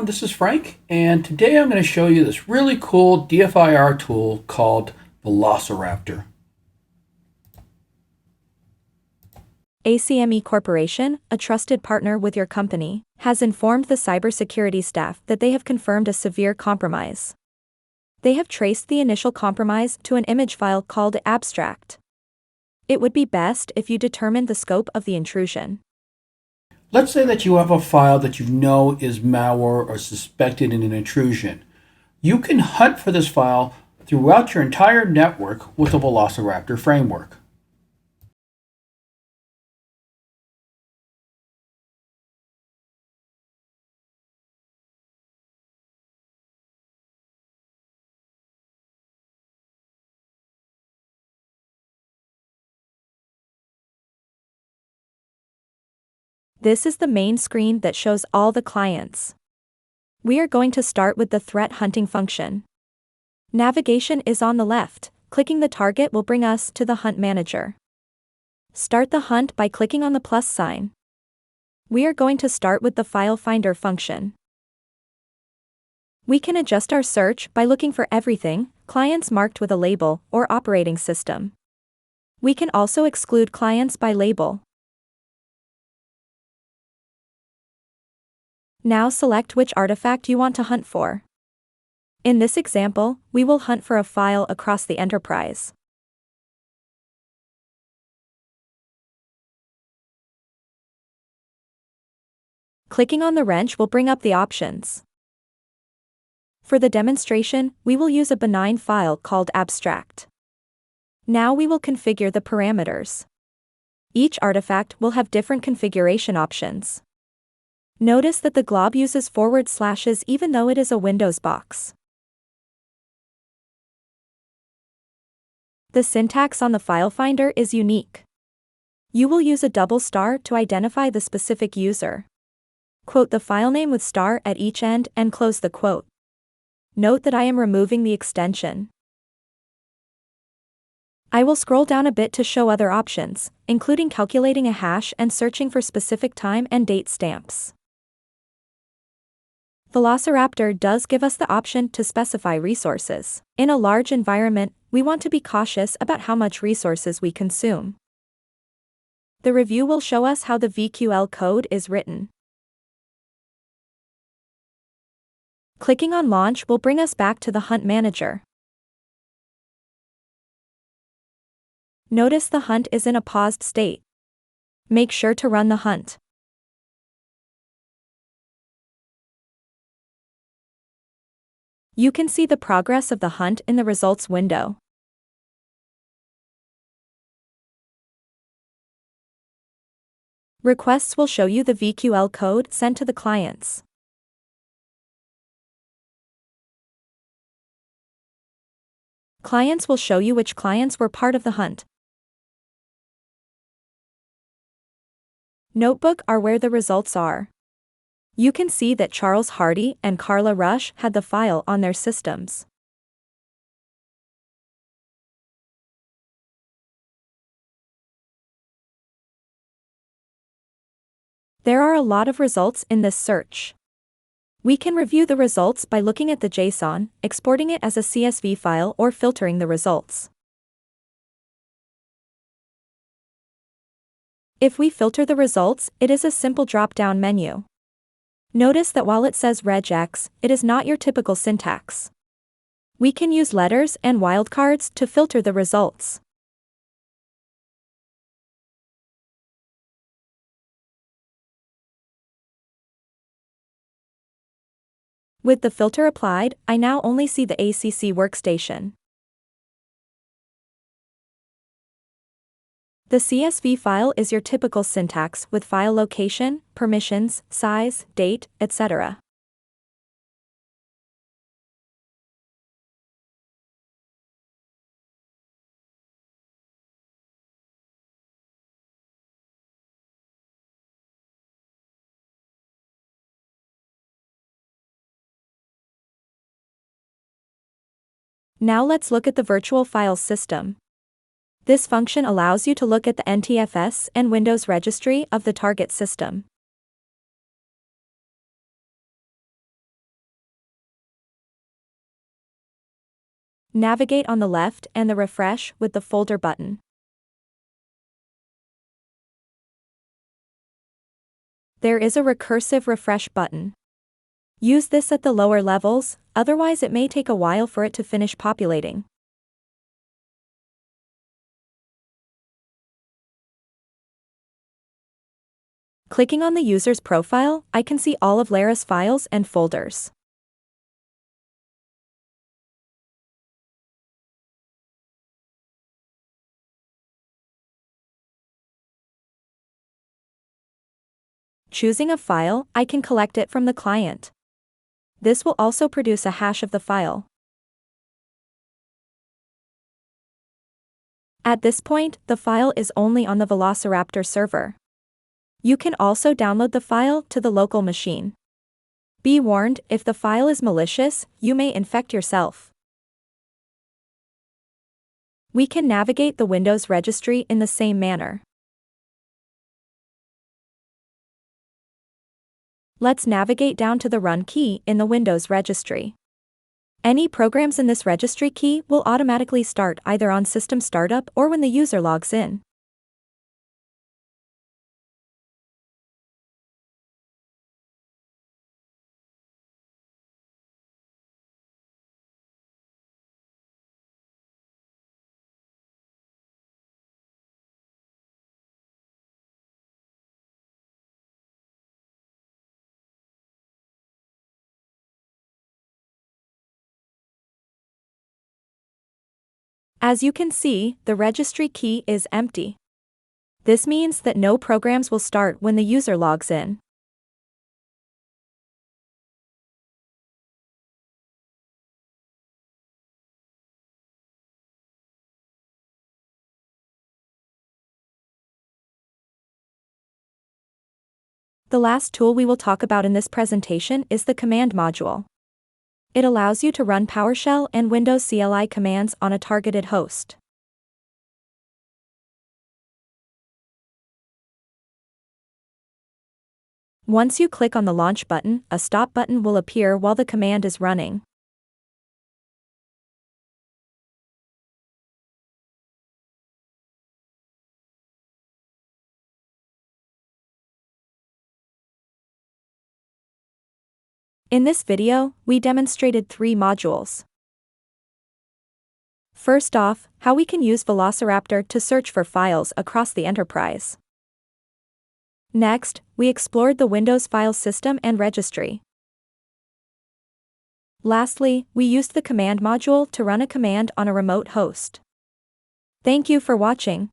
everyone, this is Frank, and today I'm going to show you this really cool DFIR tool called Velociraptor. ACME Corporation, a trusted partner with your company, has informed the cybersecurity staff that they have confirmed a severe compromise. They have traced the initial compromise to an image file called abstract. It would be best if you determined the scope of the intrusion. Let's say that you have a file that you know is malware or suspected in an intrusion. You can hunt for this file throughout your entire network with the Velociraptor framework. This is the main screen that shows all the clients. We are going to start with the threat hunting function. Navigation is on the left. Clicking the target will bring us to the Hunt Manager. Start the hunt by clicking on the plus sign. We are going to start with the File Finder function. We can adjust our search by looking for everything, clients marked with a label, or operating system. We can also exclude clients by label. Now select which artifact you want to hunt for. In this example, we will hunt for a file across the enterprise. Clicking on the wrench will bring up the options. For the demonstration, we will use a benign file called abstract. Now we will configure the parameters. Each artifact will have different configuration options. Notice that the glob uses forward slashes even though it is a Windows box. The syntax on the file finder is unique. You will use a double star to identify the specific user. Quote the file name with star at each end and close the quote. Note that I am removing the extension. I will scroll down a bit to show other options, including calculating a hash and searching for specific time and date stamps. Velociraptor does give us the option to specify resources. In a large environment, we want to be cautious about how much resources we consume. The review will show us how the VQL code is written. Clicking on Launch will bring us back to the Hunt Manager. Notice the hunt is in a paused state. Make sure to run the hunt. You can see the progress of the hunt in the results window. Requests will show you the VQL code sent to the clients. Clients will show you which clients were part of the hunt. Notebook are where the results are. You can see that Charles Hardy and Carla Rush had the file on their systems. There are a lot of results in this search. We can review the results by looking at the JSON, exporting it as a CSV file, or filtering the results. If we filter the results, it is a simple drop-down menu. Notice that while it says regex, it is not your typical syntax. We can use letters and wildcards to filter the results. With the filter applied, I now only see the ACC workstation. The CSV file is your typical syntax with file location, permissions, size, date, etc. Now let's look at the virtual file system. This function allows you to look at the NTFS and Windows registry of the target system. Navigate on the left and the refresh with the folder button. There is a recursive refresh button. Use this at the lower levels, otherwise it may take a while for it to finish populating. Clicking on the user's profile, I can see all of Lara's files and folders. Choosing a file, I can collect it from the client. This will also produce a hash of the file. At this point, the file is only on the Velociraptor server. You can also download the file to the local machine. Be warned, if the file is malicious, you may infect yourself. We can navigate the Windows registry in the same manner. Let's navigate down to the Run key in the Windows registry. Any programs in this registry key will automatically start either on system startup or when the user logs in. As you can see, the registry key is empty. This means that no programs will start when the user logs in. The last tool we will talk about in this presentation is the command module. It allows you to run PowerShell and Windows CLI commands on a targeted host. Once you click on the Launch button, a Stop button will appear while the command is running. In this video, we demonstrated 3 modules. First off, how we can use Velociraptor to search for files across the enterprise. Next, we explored the Windows file system and registry. Lastly, we used the command module to run a command on a remote host. Thank you for watching.